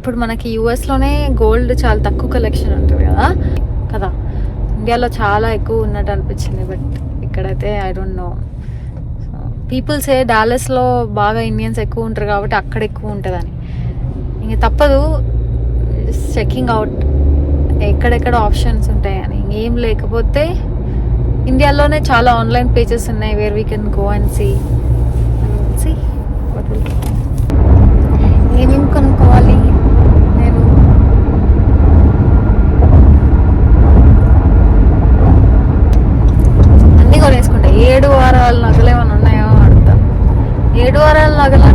ఇప్పుడు మనకి యూఎస్లోనే గోల్డ్ చాలా తక్కువ కలెక్షన్ ఉంటుంది కదా కదా, ఇండియాలో చాలా ఎక్కువ ఉన్నట్టు అనిపించింది. బట్ ఇక్కడైతే ఐ డోంట్ నో, పీపుల్సే డాలస్లో బాగా ఇండియన్స్ ఎక్కువ ఉంటారు కాబట్టి అక్కడ ఎక్కువ ఉంటుందని. ఇంక తప్పదు, చెకింగ్ అవుట్ ఎక్కడెక్కడ ఆప్షన్స్ ఉంటాయని. ఇంకేం లేకపోతే ఇండియాలోనే చాలా ఆన్లైన్ పేజెస్ ఉన్నాయి where we can go and see ఏమేమి కొనుక్కోవాలి. నేను అన్నీ కొనేసుకుంటా. 7 వారాల నగలు ఏమైనా ఉన్నాయో అడుగుతా. 7 వారాల నగలు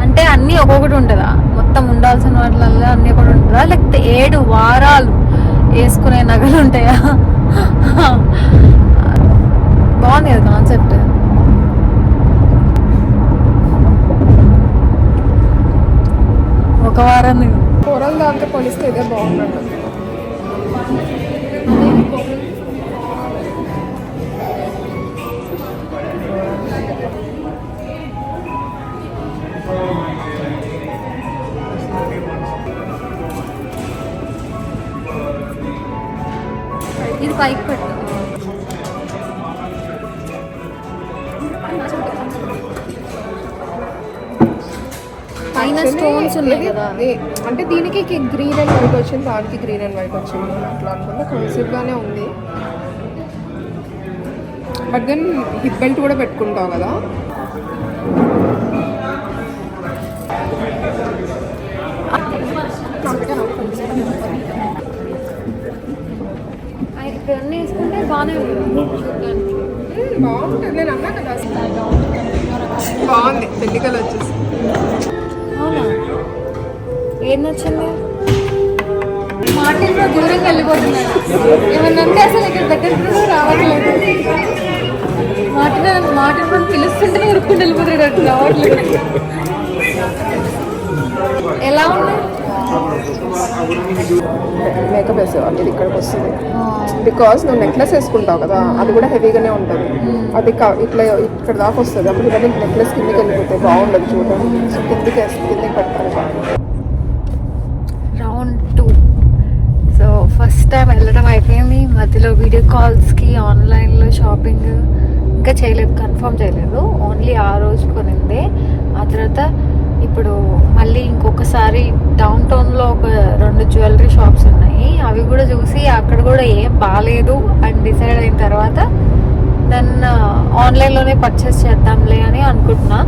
అంటే అన్నీ ఒక్కొక్కటి ఉంటుందా? మొత్తం ఉండాల్సిన వాటిలలో అన్నీ ఒకటి ఉంటుందా, లేకపోతే 7 వారాలు వేసుకునే నగలు ఉంటాయా? బాగుంది కదా కాన్సెప్ట్. ఒక వారం పూర్వం దాంతో పోలిస్తే ఇదే బాగున్నట్టు. ఇది పైకి పెట్టు. పైన స్టోన్స్ ఉన్నాయి కదా, అంటే దీనికి గ్రీన్ అండ్ వైట్ వచ్చింది, దానికి గ్రీన్ అండ్ వైట్ వచ్చింది. అట్లా అనుకుంటే కన్సివ్గానే ఉంది. బట్ దెన్ హిప్ బెల్ట్ కూడా పెట్టుకుంటావు కదా. ఇవన్నీ వేసుకుంటే బాగానే బాగుంటుంది. నేను అన్నా కదా బాగుంది. పెళ్లి కలర్ వచ్చేసి. అవునా, ఏం నచ్చింది? మార్టిన్ దూరంగా వెళ్ళిపోతున్నాడు. ఏమన్నంటే అసలు ఇక్కడ దగ్గర రావట్లేదు. మార్టిన్ పిలుస్తుంటే ఉరుక్కుంటూ వెళ్ళిపోతాడు, అట్లా రావట్లేదు. ఎలా ఉంది? మేకప్ వేసేవాళ్ళు ఇది ఇక్కడికి వస్తుంది. బికాస్ నువ్వు నెక్లెస్ వేసుకుంటావు కదా, అది కూడా హెవీగానే ఉంటుంది. అది ఇట్లా ఇక్కడ దాకా వస్తుంది. అప్పుడు ఇవన్నీ నెక్లెస్ కిందకి వెళ్ళిపోతే బాగుండదు చూడండి. సో కిందకి పెట్టాలి. రౌండ్ 2. సో ఫస్ట్ టైం వెళ్ళడం అయిపోయింది. మధ్యలో వీడియో కాల్స్కి ఆన్లైన్లో షాపింగ్ ఇంకా చేయలేదు, కన్ఫర్మ్ చేయలేదు. ఓన్లీ ఆ రోజు కొనిందే. ఆ తర్వాత ఇప్పుడు మళ్ళీ ఇంకొకసారి డౌన్ టౌన్లో ఒక 2 జ్యువెలరీ షాప్స్ ఉన్నాయి. అవి కూడా చూసి అక్కడ కూడా ఏం బాగాలేదు అని డిసైడ్ అయిన తర్వాత దాన్ని ఆన్లైన్లోనే పర్చేస్ చేద్దాంలే అని అనుకుంటున్నా.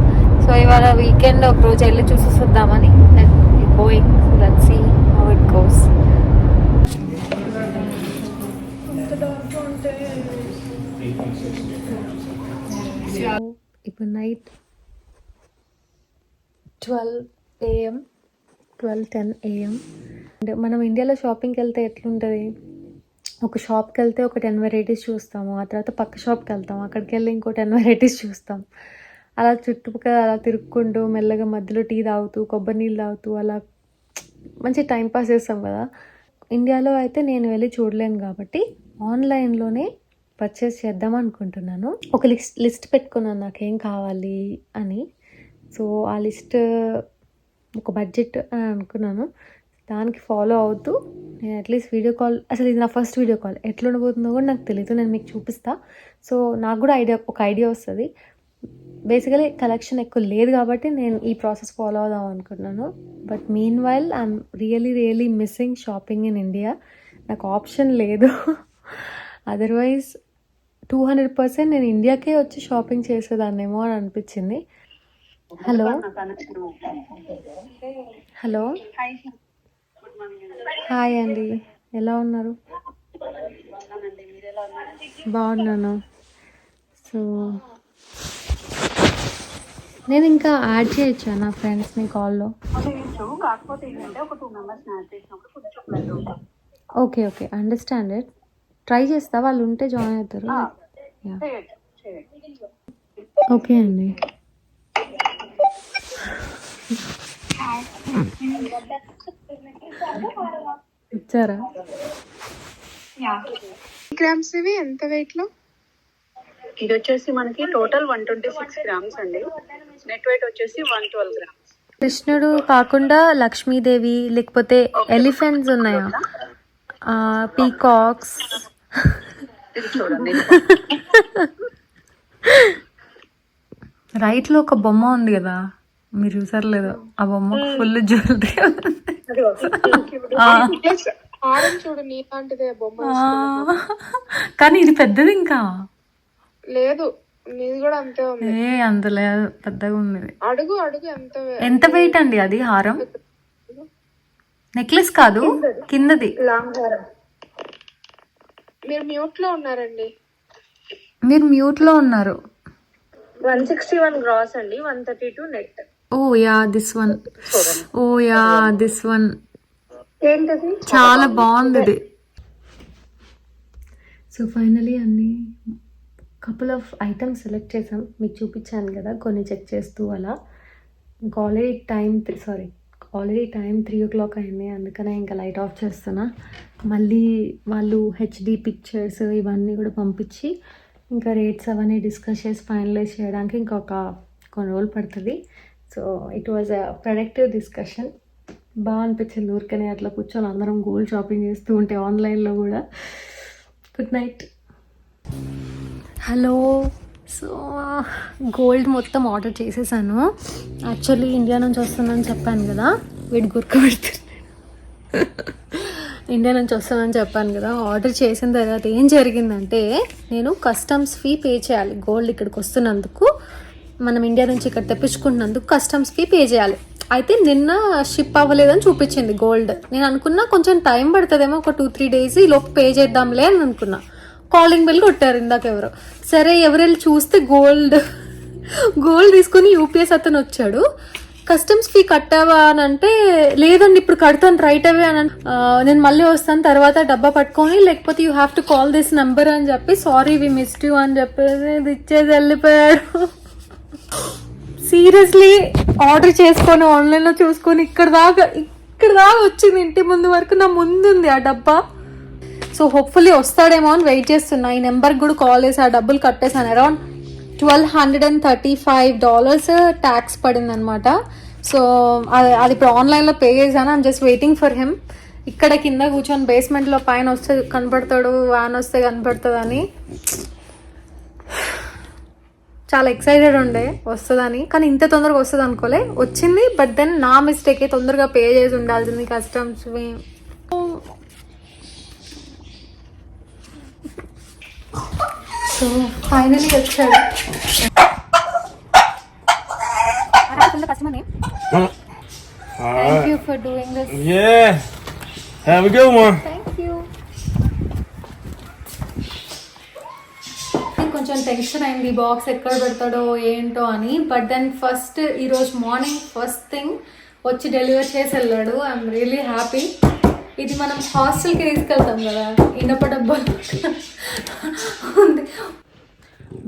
సో ఇవాళ వీకెండ్ ఒక రోజు వెళ్ళి చూసేద్దామని going. Let's see how it goes. ఇప్పుడు నైట్ 12:10 AM. అంటే మనం ఇండియాలో షాపింగ్కి వెళ్తే ఎట్లుంటుంది, ఒక షాప్కి వెళ్తే ఒక 10 వెరైటీస్ చూస్తాము, ఆ తర్వాత పక్క షాప్కి వెళ్తాము, అక్కడికి వెళ్ళి ఇంకో 10 వెరైటీస్ చూస్తాం. అలా చుట్టుపక్కల అలా తిరుక్కుంటూ మెల్లగా మధ్యలో టీ తాగుతూ కొబ్బరి నీళ్ళు తాగుతూ అలా మంచి టైంపాస్ చేస్తాం కదా. ఇండియాలో అయితే నేను వెళ్ళి చూడలేను కాబట్టి ఆన్లైన్లోనే పర్చేస్ చేద్దాం అనుకుంటున్నాను. ఒక లిస్ట్ పెట్టుకున్నాను నాకేం కావాలి అని. సో ఆ లిస్ట్ ఒక బడ్జెట్ అని అనుకున్నాను. దానికి ఫాలో అవుతూ నేను అట్లీస్ట్ వీడియో కాల్, అసలు ఇది నా ఫస్ట్ వీడియో కాల్, ఎట్లా ఉండబోతుందో కూడా నాకు తెలియదు. నేను మీకు చూపిస్తా. సో నాకు కూడా ఒక ఐడియా వస్తుంది. బేసికలీ కలెక్షన్ ఎక్కువ లేదు కాబట్టి నేను ఈ ప్రాసెస్ ఫాలో అవుదాం అనుకుంటున్నాను. But mean while I'm really missing shopping in India. నాకు ఆప్షన్ లేదు. అదర్వైజ్ 200% నేను ఇండియాకే వచ్చి షాపింగ్ చేసేదాన్నేమో అని అనిపించింది. హలో హాయ్ అండి, ఎలా ఉన్నారు? బాగున్నాను. సో నేను ఇంకా యాడ్ చేయొచ్చా నా ఫ్రెండ్స్ని కాల్లో? Okay understand it. ట్రై చేస్తా, వాళ్ళు ఉంటే జాయిన్ అవుతారు. ఓకే అండి. ఇచ్చారా? గ్రామ్స్ ఇవి ఎంత వెయిట్ లో? ఇది వచ్చేసి మనకి టోటల్ 126 గ్రామ్స్ అండి. నెట్ వెయిట్ వచ్చేసి 112 గ్రామ్స్. కృష్ణుడు కాకుండా లక్ష్మీదేవి లేకపోతే ఎలిఫెంట్స్ ఉన్నాయా, పీకాక్స్. రైట్ లో ఒక బొమ్మ ఉంది కదా, మీరు చూసారు లేదో, ఆ బొమ్మకు ఫుల్ జ్యువెలరీ. చూడు నీలాంటిదే బొమ్మ. కానీ ఇది పెద్దది ఇంకా లేదు, నీది కూడా అంతే ఉంది. అంత లేదు, పెద్దగా ఉంది. అడుగు అడుగు ఎంత వెయిట్ అండి అది హారం? నెక్లెస్ కాదు, కిందది లాంగ్ హారం. మీరు మ్యూట్ లో ఉన్నారండి. మీరు మ్యూట్ లో ఉన్నారు. 161 గ్రాస్ అండి, 132 net. Oh yeah this one. Oh yeah this one. ఏంటది? చాలా బాగుంది ఇది. సో ఫైనలీ అన్ని కపుల్ ఆఫ్ ఐటమ్స్ సెలెక్ట్ చేసాం, మీకు చూపించాను కదా కొన్ని చెక్ చేస్తూ అలా. ఇంకా ఆల్రెడీ టైం 3 o'clock అయింది, అందుకనే ఇంకా లైట్ ఆఫ్ చేస్తున్నా. మళ్ళీ వాళ్ళు హెచ్డి పిక్చర్స్ ఇవన్నీ కూడా పంపించి ఇంకా రేట్స్ అవన్నీ డిస్కస్ చేసి ఫైనలైజ్ చేయడానికి ఇంకొక కొన్ని రోజులు పడుతుంది. So it was a productive discussion. బాగా అనిపించింది ఊరికనే అట్లా కూర్చొని అందరం గోల్డ్ షాపింగ్ చేస్తూ ఉంటే ఆన్లైన్లో కూడా. Good night. Hello. So gold మొత్తం ఆర్డర్ చేసేసాను. యాక్చువల్లీ ఇండియా నుంచి వస్తుందని చెప్పాను కదా, వీడి గుర్తుపెడుతున్నాను. ఇండియా నుంచి వస్తుందని చెప్పాను కదా. ఆర్డర్ చేసిన తర్వాత ఏం జరిగిందంటే, నేను కస్టమ్స్ ఫీ పే చేయాలి. గోల్డ్ ఇక్కడికి వస్తున్నందుకు, మనం ఇండియా నుంచి ఇక్కడ తెప్పించుకుంటున్నందుకు కస్టమ్స్ ఫీ పే చేయాలి. అయితే నిన్న షిప్ అవ్వలేదని చూపించింది గోల్డ్. నేను అనుకున్నా కొంచెం టైం పడుతుందేమో, ఒక 2-3 days ఈ లోపు పే చేద్దాంలే అని అనుకున్నా. కాలింగ్ బెల్ కొట్టారు ఇందాక ఎవరో. సరే ఎవరెళ్ళి చూస్తే గోల్డ్ తీసుకుని యూపీఎస్ అతను వచ్చాడు. కస్టమ్స్ ఫీ కట్టావా అని అంటే, లేదండి ఇప్పుడు కడతాను రైట్ అవే అని. నేను మళ్ళీ వస్తాను తర్వాత డబ్బా పట్టుకొని, లేకపోతే you have to call this number అని చెప్పి, సారీ వి మిస్డ్ యూ అని చెప్పేసి ఇది ఇచ్చేసి వెళ్ళిపోయాడు. సీరియస్లీ ఆర్డర్ చేసుకొని ఆన్లైన్లో చూసుకొని ఇక్కడ దాకా వచ్చింది. ఇంటి ముందు వరకు నా ముందు ఉంది ఆ డబ్బా. సో హోప్ఫుల్లీ వస్తాడేమో అని వెయిట్ చేస్తున్నా. ఈ నెంబర్కి కూడా కాల్ చేసి ఆ డబ్బులు కట్టేసాను. అరౌండ్ $1,235 ట్యాక్స్ పడింది అనమాట. సో అది ఇప్పుడు ఆన్లైన్లో పే చేశాను. I'm just waiting for him. ఇక్కడ కింద కూర్చొని బేస్మెంట్లో పైన వస్తే కనపడతాడు, వ్యాన్ వస్తే కనపడుతుంది అని చాలా ఎక్సైటెడ్ ఉండే వస్తుందని. కానీ ఇంత తొందరగా వస్తుంది అనుకోలే, వచ్చింది. బట్ దెన్ నా మిస్టేక్, తొందరగా పే చేసి ఉండాల్సింది కస్టమ్స్. సో ఫైనలీ వచ్చాడు. Thank you for doing this. Yeah. Have a good one. Thank you. కొంచెం టెన్షన్ అయింది బాక్స్ ఎక్కడ పెడతాడో ఏంటో అని. బట్ దెన్ ఈరోజు మార్నింగ్ ఫస్ట్ థింగ్ వచ్చి డెలివర్ చేసి వెళ్ళాడు. I'm really happy. ఇది మనం హాస్టల్కి తీసుకెళ్తాం కదా, ఇనప డబ్బా ఉంది.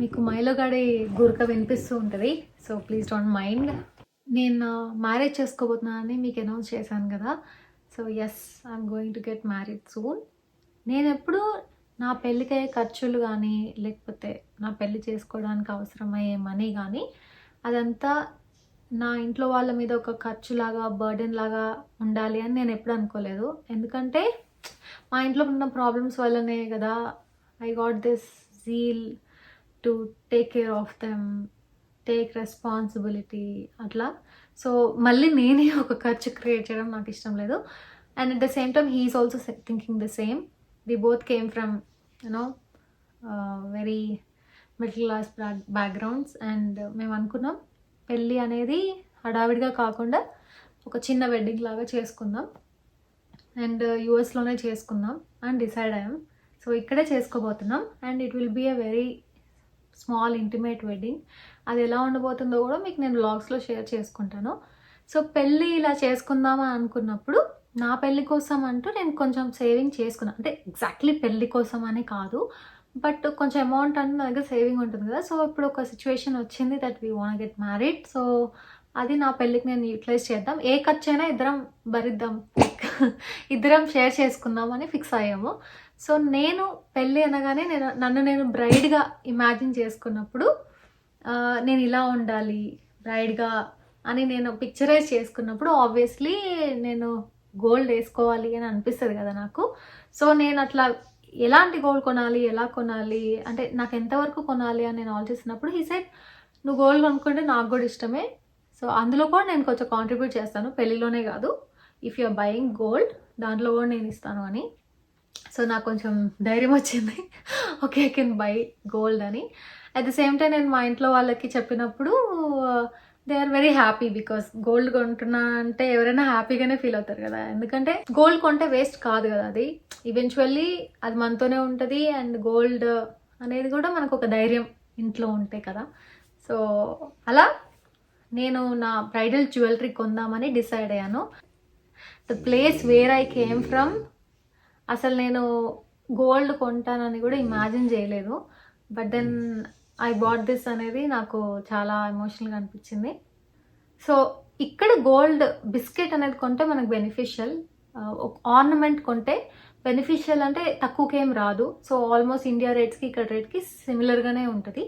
మీకు మైలోగాడి గురక వినిపిస్తూ ఉంటుంది, సో ప్లీజ్ డోంట్ మైండ్. నేను మ్యారేజ్ చేసుకోబోతున్నానని మీకు అనౌన్స్ చేశాను కదా. So yes, I'm going to get married soon. నేను ఎప్పుడు నా పెళ్ళికయ్యే ఖర్చులు కానీ, లేకపోతే నా పెళ్ళి చేసుకోవడానికి అవసరమయ్యే మనీ కానీ, అదంతా నా ఇంట్లో వాళ్ళ మీద ఒక ఖర్చులాగా, బర్డెన్ లాగా ఉండాలి అని నేను ఎప్పుడు అనుకోలేదు. ఎందుకంటే మా ఇంట్లో ఉన్న ప్రాబ్లమ్స్ వల్లనే కదా I got this zeal to take care of them, take responsibility అట్లా. సో మళ్ళీ నేనే ఒక ఖర్చు క్రియేట్ చేయడం నాకు ఇష్టం లేదు. And at the same time he is also thinking the same. We both came from very middle class backgrounds. And మేము అనుకున్నాం పెళ్ళి అనేది హడావిడిగా కాకుండా ఒక చిన్న వెడ్డింగ్ లాగా చేసుకుందాం, అండ్ యూఎస్లోనే చేసుకుందాం అని డిసైడ్ అయ్యాం. సో ఇక్కడే చేసుకోబోతున్నాం. And it will be a very small intimate wedding. అది ఎలా ఉండబోతుందో కూడా మీకు నేను వ్లాగ్స్లో షేర్ చేసుకుంటాను. సో పెళ్ళి ఇలా చేసుకుందామని అనుకున్నప్పుడు నా పెళ్ళి కోసం అంటూ నేను కొంచెం సేవింగ్ చేసుకున్నాను. అంటే ఎగ్జాక్ట్లీ పెళ్ళి కోసం అని కాదు, బట్ కొంచెం అమౌంట్ అంటే నా దగ్గర సేవింగ్ ఉంటుంది కదా. సో ఇప్పుడు ఒక సిచ్యువేషన్ వచ్చింది that we want get married. So అది నా పెళ్ళికి నేను యూటిలైజ్ చేద్దాం. ఏ ఖర్చు అయినా ఇద్దరం భరిద్దాం, ఇద్దరం షేర్ చేసుకుందాం అని ఫిక్స్ అయ్యాము. సో నేను పెళ్ళి అనగానే నన్ను నేను బ్రైడ్గా ఇమాజిన్ చేసుకున్నప్పుడు నేను ఇలా ఉండాలి బ్రైడ్గా అని నేను పిక్చరైజ్ చేసుకున్నప్పుడు ఆబ్వియస్లీ నేను గోల్డ్ వేసుకోవాలి అని అనిపిస్తుంది కదా నాకు. సో నేను అట్లా ఎలాంటి గోల్డ్ కొనాలి, ఎలా కొనాలి, అంటే నాకు ఎంతవరకు కొనాలి అని నేను ఆలోచిస్తున్నప్పుడు హీ సెడ్ నువ్వు గోల్డ్ కొనుక్కుంటే నాకు కూడా ఇష్టమే, సో అందులో కూడా నేను కొంచెం కాంట్రిబ్యూట్ చేస్తాను, పెళ్ళిలోనే కాదు, ఇఫ్ యూఆర్ బయింగ్ గోల్డ్ దాంట్లో కూడా నేను ఇస్తాను అని. సో నాకు కొంచెం ధైర్యం వచ్చింది, okay I can buy gold అని. అట్ ద సేమ్ టైం నేను మా ఇంట్లో వాళ్ళకి చెప్పినప్పుడు they are very happy, because gold కొంటున్నా అంటే ఎవరైనా హ్యాపీగానే ఫీల్ అవుతారు కదా, ఎందుకంటే గోల్డ్ కొంటే వేస్ట్ కాదు కదా, అది ఈవెన్చువల్లీ అది మనతోనే ఉంటుంది. అండ్ గోల్డ్ అనేది కూడా మనకు ఒక ధైర్యం ఇంట్లో ఉంటే కదా. సో అలా నేను నా బ్రైడల్ జ్యువెలరీ కొందామని డిసైడ్ అయ్యాను. The place where I came from, అసలు నేను గోల్డ్ కొంటానని కూడా ఇమాజిన్ చేయలేదు. But then I bought this అనేది నాకు చాలా ఎమోషనల్గా అనిపించింది. సో ఇక్కడ గోల్డ్ బిస్కెట్ అనేది కొంటే మనకు బెనిఫిషియల్, ఆర్నమెంట్ కొంటే బెనిఫిషియల్ అంటే తక్కువకేం రాదు. సో ఆల్మోస్ట్ ఇండియా రేట్స్కి ఇక్కడ రేట్కి సిమిలర్గానే ఉంటుంది.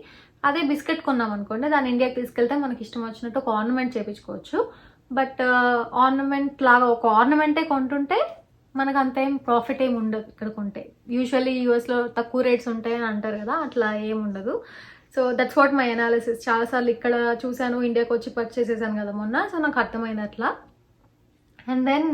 అదే బిస్కెట్ కొన్నాం అనుకోండి, దాన్ని ఇండియాకి తీసుకెళ్తే మనకి ఇష్టం వచ్చినట్టు ఒక ఆర్నమెంట్ చేయించుకోవచ్చు. బట్ ఆర్నమెంట్ లాగా ఒక ఆర్నమెంటే కొంటుంటే మనకు అంత ఏం ప్రాఫిట్ ఏమి ఉండదు ఇక్కడ కొంటే. యూజువల్లీ యూఎస్లో తక్కువ రేట్స్ ఉంటాయి అని అంటారు కదా, అట్లా ఏమి ఉండదు. So that's what my analysis. చాలాసార్లు ఇక్కడ చూశాను, ఇండియాకి వచ్చి పర్చేస్ చేశాను కదా మొన్న, సో నాకు అర్థమైంది అట్లా. అండ్ దెన్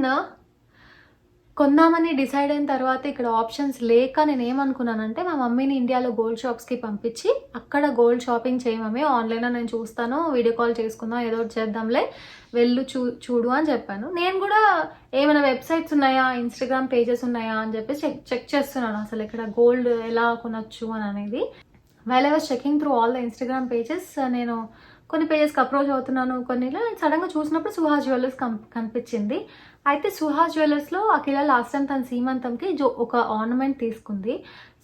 కొందామని డిసైడ్ అయిన తర్వాత ఇక్కడ ఆప్షన్స్ లేక నేను ఏమనుకున్నానంటే మా మమ్మీని ఇండియాలో గోల్డ్ షాప్స్కి పంపించి అక్కడ గోల్డ్ షాపింగ్ చేయమమే, ఆన్లైన్లో నేను చూస్తాను, వీడియో కాల్ చేసుకుందాం, ఏదో ఒకటి చేద్దాంలే, వెళ్ళు చూడు అని చెప్పాను. నేను కూడా ఏమైనా వెబ్సైట్స్ ఉన్నాయా, ఇన్స్టాగ్రామ్ పేజెస్ ఉన్నాయా అని చెప్పి చెక్ చేస్తున్నాను అసలు ఇక్కడ గోల్డ్ ఎలా కొనొచ్చు అని అనేది. While I was checking through all the Instagram pages, నేను కొన్ని పేజెస్కి అప్రోచ్ అవుతున్నాను, కొన్నిలో సడన్గా చూసినప్పుడు సుహాస్ జ్యువెలర్స్ కనిపించింది. అయితే సుహాస్ జ్యువెలర్స్లో అఖిల లాస్ట్ టైం తన సీమంతంకి ఒక ఆర్నమెంట్ తీసుకుంది.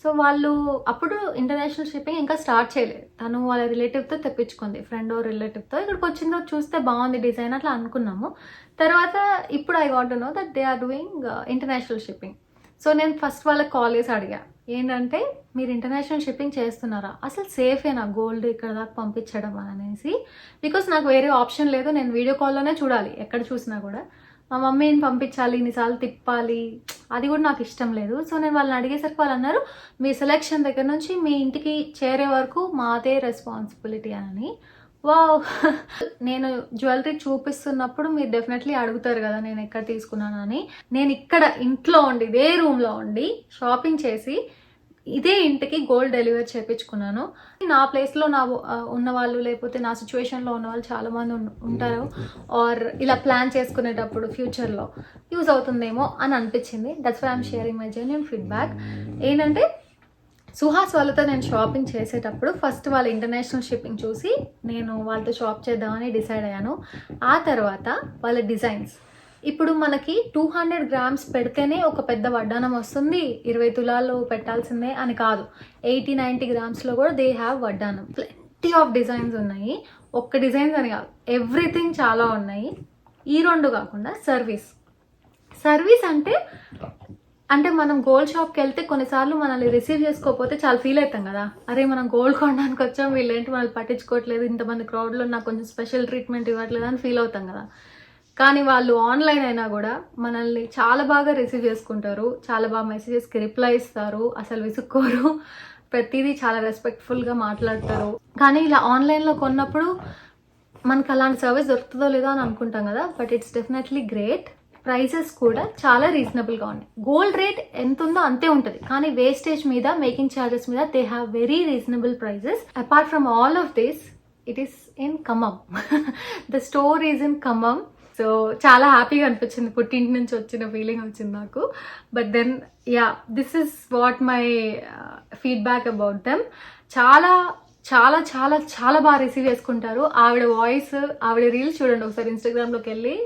సో వాళ్ళు అప్పుడు ఇంటర్నేషనల్ షిప్పింగ్ ఇంకా స్టార్ట్ చేయలేదు, తను వాళ్ళ రిలేటివ్తో తెప్పించుకుంది, ఫ్రెండ్ రిలేటివ్తో. ఇక్కడికి వచ్చిందో చూస్తే బాగుంది డిజైన్ అట్లా అనుకున్నాము. తర్వాత ఇప్పుడు I want to know that they are doing international shipping. So నేను ఫస్ట్ వాళ్ళకి కాల్ చేసి అడిగా, ఏంటంటే మీరు ఇంటర్నేషనల్ షిప్పింగ్ చేస్తున్నారా, అసలు సేఫేనా గోల్డ్ ఇక్కడ దాకా పంపించడం అనేసి. బికాస్ నాకు వేరే ఆప్షన్ లేదు, నేను వీడియో కాల్లోనే చూడాలి ఎక్కడ చూసినా కూడా. మా మమ్మీని పంపించాలి, ఇన్నిసార్లు తిప్పాలి, అది కూడా నాకు ఇష్టం లేదు. సో నేను వాళ్ళని అడిగేసరికి వాళ్ళు అన్నారు, మీ సెలెక్షన్ దగ్గర నుంచి మీ ఇంటికి చేరే వరకు మాదే రెస్పాన్సిబిలిటీ అని. వావ్, నేను జ్యువెలరీ చూపిస్తున్నప్పుడు మీరు డెఫినెట్లీ అడుగుతారు కదా నేను ఎక్కడ తీసుకున్నానని. నేను ఇక్కడ ఇంట్లో ఉండి, ఇదే రూమ్లో ఉండి షాపింగ్ చేసి ఇదే ఇంటికి గోల్డ్ డెలివరీ చేయించుకున్నాను. నా ప్లేస్లో ఉన్న వాళ్ళు, లేకపోతే నా సిచ్యువేషన్లో ఉన్న వాళ్ళు చాలామంది ఉంటారు, ఆర్ ఇలా ప్లాన్ చేసుకునేటప్పుడు ఫ్యూచర్లో యూజ్ అవుతుందేమో అని అనిపించింది. That's why I'm sharing my genuine feedback. ఏంటంటే సుహాస్ వాళ్ళతో నేను షాపింగ్ చేసేటప్పుడు ఫస్ట్ వాళ్ళ ఇంటర్నేషనల్ షిప్పింగ్ చూసి నేను వాళ్ళతో షాప్ చేద్దామని డిసైడ్ అయ్యాను. ఆ తర్వాత వాళ్ళ డిజైన్స్, ఇప్పుడు మనకి 200 grams పెడితేనే ఒక పెద్ద వడ్డానం వస్తుంది, 20 తులాలు పెట్టాల్సిందే అని కాదు, 80-90 grams కూడా దే హ్యావ్ వడ్డానం. ప్లెంటీ ఆఫ్ డిజైన్స్ ఉన్నాయి, ఒక్క డిజైన్స్ అని కాదు, ఎవ్రీథింగ్ చాలా ఉన్నాయి. ఈ రెండు కాకుండా సర్వీస్ అంటే మనం గోల్డ్ షాప్కి వెళ్తే కొన్నిసార్లు మనల్ని రిసీవ్ చేసుకోకపోతే చాలా ఫీల్ అవుతాం కదా, అరే మనం గోల్డ్ కొనడానికి వచ్చాం, వీళ్ళేంటి మనల్ని పట్టించుకోవట్లేదు, ఇంతమంది క్రౌడ్లో నాకు కొంచెం స్పెషల్ ట్రీట్మెంట్ ఇవ్వట్లేదు అని ఫీల్ అవుతాం కదా. కానీ వాళ్ళు ఆన్లైన్ అయినా కూడా మనల్ని చాలా బాగా రిసీవ్ చేసుకుంటారు, చాలా బాగా మెసేజెస్కి రిప్లై ఇస్తారు, అసలు విసుక్కోరు, ప్రతిదీ చాలా రెస్పెక్ట్ఫుల్గా మాట్లాడతారు. కానీ ఇలా ఆన్లైన్లో కొన్నప్పుడు మనకు అలాంటి సర్వీస్ దొరుకుతుందో లేదో అని అనుకుంటాం కదా, but it's definitely great. Prices కూడా చాలా రీజనబుల్గా ఉన్నాయి. గోల్డ్ రేట్ ఎంత ఉందో అంతే ఉంటుంది, కానీ వేస్టేజ్ మీద, మేకింగ్ ఛార్జెస్ మీద they have very reasonable prices. Apart from all of this, it is in Khammam. The store is in Khammam. So చాలా హ్యాపీగా అనిపించింది, పుట్టింటి నుంచి వచ్చిన ఫీలింగ్ వచ్చింది నాకు. But then yeah, this is what my feedback about them. చాలా చాలా చాలా చాలా బాగా రిసీవ్ చేసుకుంటారు. ఆవిడ వాయిస్, ఆవిడ రీల్స్ చూడండి ఒకసారి ఇన్స్టాగ్రామ్లోకి వెళ్ళి,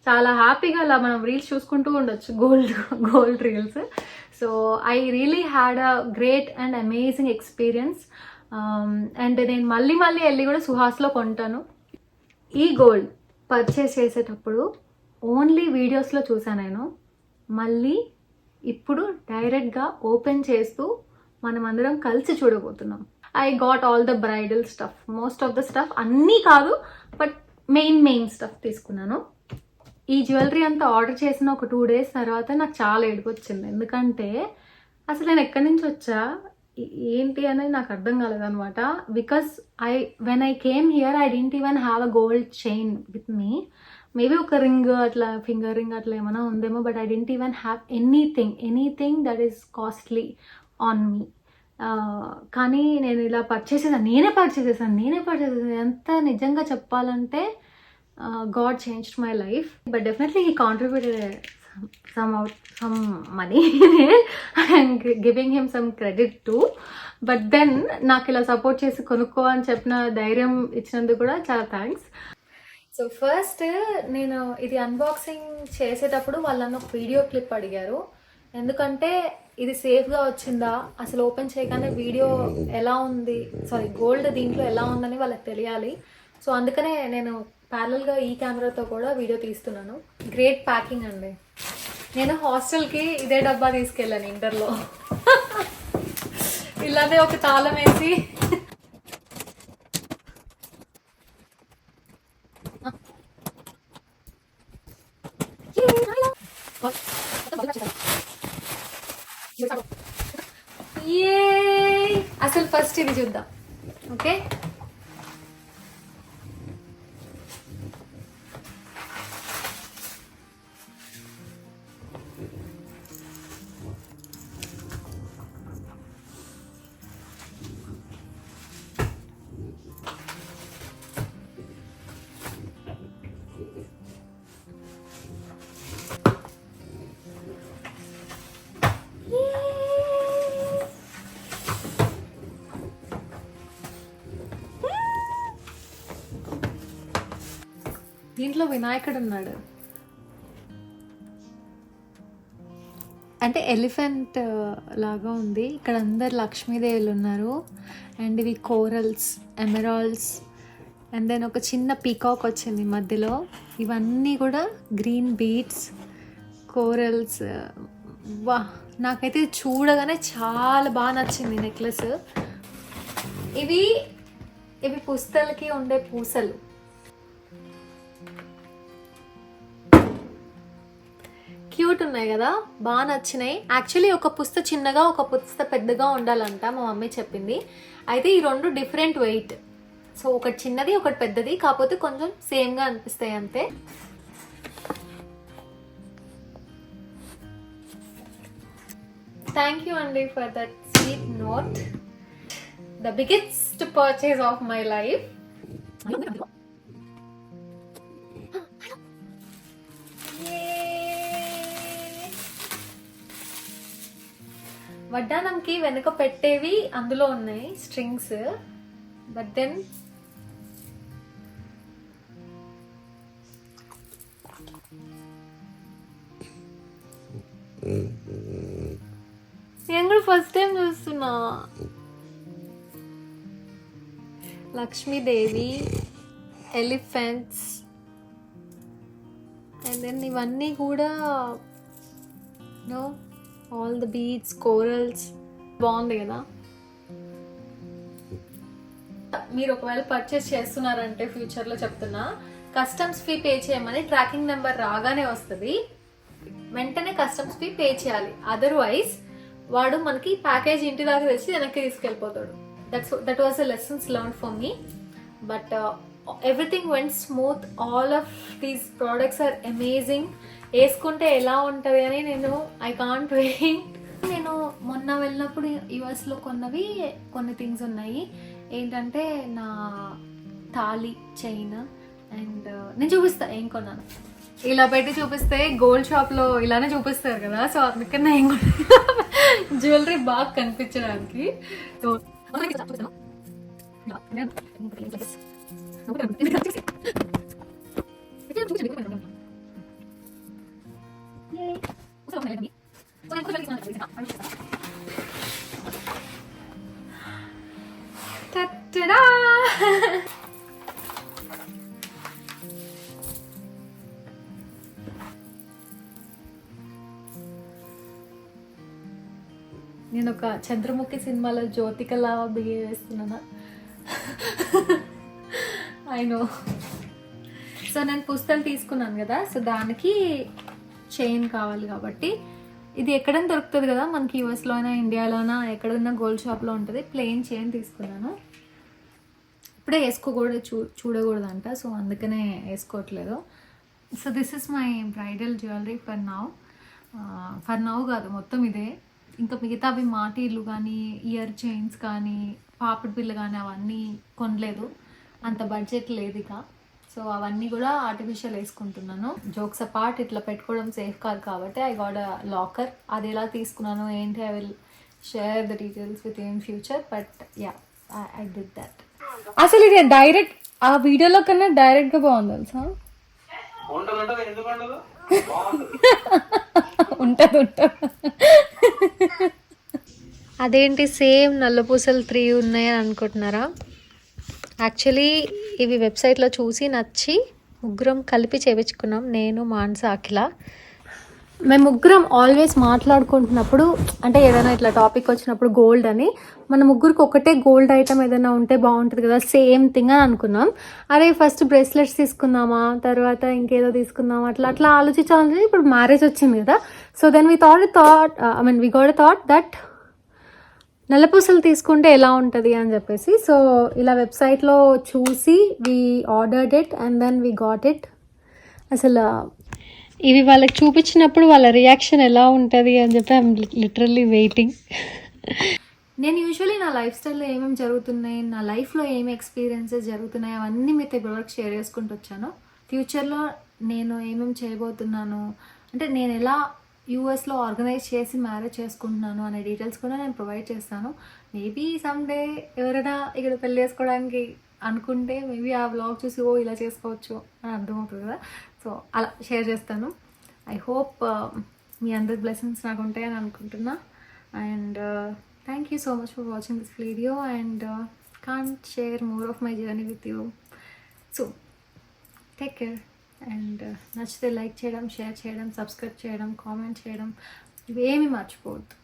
చాలా హ్యాపీగా అలా మనం రీల్స్ చూసుకుంటూ ఉండొచ్చు, gold reels. So I really had a great and amazing experience. And నేను మళ్ళీ వెళ్ళి కూడా సుహాస్లో కొంటాను. ఈ గోల్డ్ పర్చేస్ చేసేటప్పుడు ఓన్లీ వీడియోస్లో చూసాను నేను, మళ్ళీ ఇప్పుడు డైరెక్ట్గా ఓపెన్ చేస్తూ మనం అందరం కలిసి చూడబోతున్నాం. I got all the bridal stuff, most of the stuff, అన్నీ కాదు బట్ మెయిన్ స్టఫ్ తీసుకున్నాను. ఈ జ్యువెలరీ అంతా ఆర్డర్ చేసిన ఒక 2 days తర్వాత నాకు చాలా ఏడుపు వచ్చింది. ఎందుకంటే అసలు నేను ఎక్కడి నుంచి వచ్చా ఏంటి అనేది నాకు అర్థం కాలేదనమాట. Because when I came here I didn't even have a gold chain with me. Maybe ఒక రింగ్ అట్లా ఫింగర్ రింగ్ అట్లా ఏమైనా ఉందేమో, but I didn't even have anything that is costly on me. కానీ నేను ఇలా నేనే పర్చేస్ చేశాను. ఎంత నిజంగా చెప్పాలంటే God changed my life, but definitely he contributed some money. I'm giving him some credit too. But then నాకు ఇలా సపోర్ట్ చేసి కొనుక్కో అని చెప్పిన ధైర్యం ఇచ్చినందుకు కూడా చాలా థ్యాంక్స్. సో ఫస్ట్ నేను ఇది అన్బాక్సింగ్ చేసేటప్పుడు వాళ్ళు నన్ను ఒక వీడియో క్లిప్ అడిగారు. ఎందుకంటే ఇది సేఫ్గా వచ్చిందా, అసలు ఓపెన్ చేయగానే వీడియో ఎలా ఉంది, గోల్డ్ దీంట్లో ఎలా ఉందని వాళ్ళకి తెలియాలి. సో అందుకనే నేను ప్యారల్గా ఈ కెమెరాతో కూడా వీడియో తీస్తున్నాను. గ్రేట్ ప్యాకింగ్ అండి. నేను హాస్టల్కి ఇదే డబ్బా తీసుకెళ్ళాను ఇంటర్లో. ఇలానే ఒక తాళం వేసి అసలు ఫస్ట్ ఇది చూద్దాం. ఓకే, దీంట్లో వినాయకుడు ఉన్నాడు. అంటే ఎలిఫెంట్ లాగా ఉంది. ఇక్కడ అందరు లక్ష్మీదేవులు ఉన్నారు. అండ్ ఇవి కోరల్స్, ఎమరాల్డ్స్, అండ్ దెన్ ఒక చిన్న పీకాక్ వచ్చింది మధ్యలో. ఇవన్నీ కూడా గ్రీన్ బీడ్స్, కోరల్స్. వా, నాకైతే చూడగానే చాలా బాగా నచ్చింది నెక్లెస్. ఇవి పుస్తలకి ఉండే పూసలు. క్యూట్ ఉన్నాయి కదా, బాగా నచ్చినాయి. యాక్చువల్లీ ఒక పుస్త చిన్నగా ఒక పుస్త పెద్దగా ఉండాలంట మా మమ్మీ చెప్పింది. అయితే ఈ రెండు డిఫరెంట్ వెయిట్. సో ఒకటి చిన్నది ఒకటి పెద్దది, కాకపోతే కొంచెం సేమ్గా అనిపిస్తాయి అంతే. థ్యాంక్ యూ అండి for that sweet note. The biggest purchase of my life. వడ్డానంకి వెనుక పెట్టేవి అందులో ఉన్నాయి స్ట్రింగ్స్. బట్ దెన్ నేను కూడా ఫస్ట్ టైం చూస్తున్నా. లక్ష్మీదేవి, ఎలిఫెంట్స్, అండ్ దెన్ ఇవన్నీ కూడా ఆల్ ద బీడ్స్, కోరల్స్. బాగుంది కదా. మీరు ఒకవేళ పర్చేస్ చేస్తున్నారంటే ఫ్యూచర్లో చెప్తున్నా, కస్టమ్స్ ఫీ పే చేయమని ట్రాకింగ్ నెంబర్ రాగానే వస్తుంది. వెంటనే కస్టమ్స్ ఫీ పే చేయాలి. అదర్వైజ్ వాడు మనకి ప్యాకేజ్ ఇంటి దాకా తెచ్చి వెనక్కి తీసుకెళ్ళిపోతాడు. That was a lessons learn for me. But everything went smooth. All of these products are amazing. వేసుకుంటే ఎలా ఉంటుంది అని ఐ కాంట్ వెయిట్. నేను మొన్న వెళ్ళినప్పుడు యుఎస్లో కొన్ని థింగ్స్ ఉన్నాయి. ఏంటంటే నా తాళి, చైన్, అండ్ నేను చూపిస్తా ఏం కొన్నాను. ఇలా పెట్టి చూపిస్తే గోల్డ్ షాప్లో ఇలానే చూపిస్తారు కదా, సో అందుకని ఏం జ్యువెలరీ బాగా కనిపించడానికి. నేను ఒక చంద్రముఖి సినిమాలో జ్యోతికలా బిహేవ్ చేస్తున్నానా? I know. సో నేను పుస్తలు తీసుకున్నాను కదా, సో దానికి చైన్ కావాలి కాబట్టి ఇది ఎక్కడైనా దొరుకుతుంది కదా మనకి, యూఎస్లో అయినా ఇండియాలోనా ఎక్కడైనా గోల్డ్ షాప్లో ఉంటుంది. ప్లెయిన్ చైన్ తీసుకున్నాను. ఇప్పుడే వేసుకోకూడదు, చూడకూడదంట, సో అందుకనే వేసుకోవట్లేదు. So this is my bridal jewellery for now కాదు, మొత్తం ఇదే. ఇంకా మిగతావి మాటీలు కానీ, ఇయర్ చైన్స్ కానీ, పాపిడి పిల్ల కానీ అవన్నీ కొనలేదు, అంత బడ్జెట్ లేదు ఇక. సో అవన్నీ కూడా ఆర్టిఫిషియల్ వేసుకుంటున్నాను. జోక్స్ అపార్ట్, ఇట్లా పెట్టుకోవడం సేఫ్ కాదు కాబట్టి ఐ గాట్ అ లాకర్. అది ఎలా తీసుకున్నాను ఏంటి, I will share the details with in future, but yeah I did that. అసలు ఇది డైరెక్ట్ ఆ వీడియోలో కన్నా డైరెక్ట్ గా బాగుంది తెలుసా. ఉంటది. అదేంటి సేమ్ నల్లపూసలు 3 ఉన్నాయని అనుకుంటున్నారా? యాక్చువల్లీ ఇవి వెబ్సైట్లో చూసి నచ్చి ముగ్గురం కలిపి చేయించుకున్నాం, నేను, మానస, అఖిల. మేము ముగ్గురం ఆల్వేస్ మాట్లాడుకుంటున్నప్పుడు, అంటే ఏదైనా ఇట్లా టాపిక్ వచ్చినప్పుడు గోల్డ్ అని, మన ముగ్గురికి ఒకటే గోల్డ్ ఐటమ్ ఏదైనా ఉంటే బాగుంటుంది కదా, సేమ్ థింగ్ అని అనుకున్నాం. అరే ఫస్ట్ బ్రేస్లెట్స్ తీసుకుందామా, తర్వాత ఇంకేదో తీసుకుందామా, అట్లా ఆలోచించాలని. ఇప్పుడు మ్యారేజ్ వచ్చింది కదా, so then we got thought that నల్లపూసలు తీసుకుంటే ఎలా ఉంటుంది అని చెప్పేసి. సో ఇలా వెబ్సైట్లో చూసి we ordered it and then we got it. అసలు ఇవి వాళ్ళకి చూపించినప్పుడు వాళ్ళ రియాక్షన్ ఎలా ఉంటుంది అని చెప్పి ఐఎమ్ లిటరల్లీ వెయిటింగ్. నేను యూజువల్లీ నా లైఫ్ స్టైల్లో ఏమేమి జరుగుతున్నాయి, నా లైఫ్లో ఏమి ఎక్స్పీరియన్సెస్ జరుగుతున్నాయి అవన్నీ మీతో ఇప్పటివరకు షేర్ చేసుకుంటూ వచ్చాను. ఫ్యూచర్లో నేను ఏమేమి చేయబోతున్నాను, అంటే నేను ఎలా యూఎస్లో ఆర్గనైజ్ చేసి మ్యారేజ్ చేసుకుంటున్నాను అనే డీటెయిల్స్ కూడా నేను ప్రొవైడ్ చేస్తాను. మేబీ సమ్డే ఎవరైనా ఇక్కడ పెళ్ళి చేసుకోవడానికి అనుకుంటే మేబీ ఆ వ్లాగ్ చూసి ఓ ఇలా చేసుకోవచ్చు అని అర్థమవుతుంది కదా, సో అలా షేర్ చేస్తాను. ఐ హోప్ మీ అందరి బ్లెస్సింగ్స్ నాకు ఉంటాయని అనుకుంటున్నా. And thank you so much for watching this video and can't share more of my journey with you. So take care and నచ్చితే లైక్ చేయడం, షేర్ చేయడం, సబ్స్క్రైబ్ చేయడం, కామెంట్ చేయడం ఇవేమీ మర్చిపోవద్దు.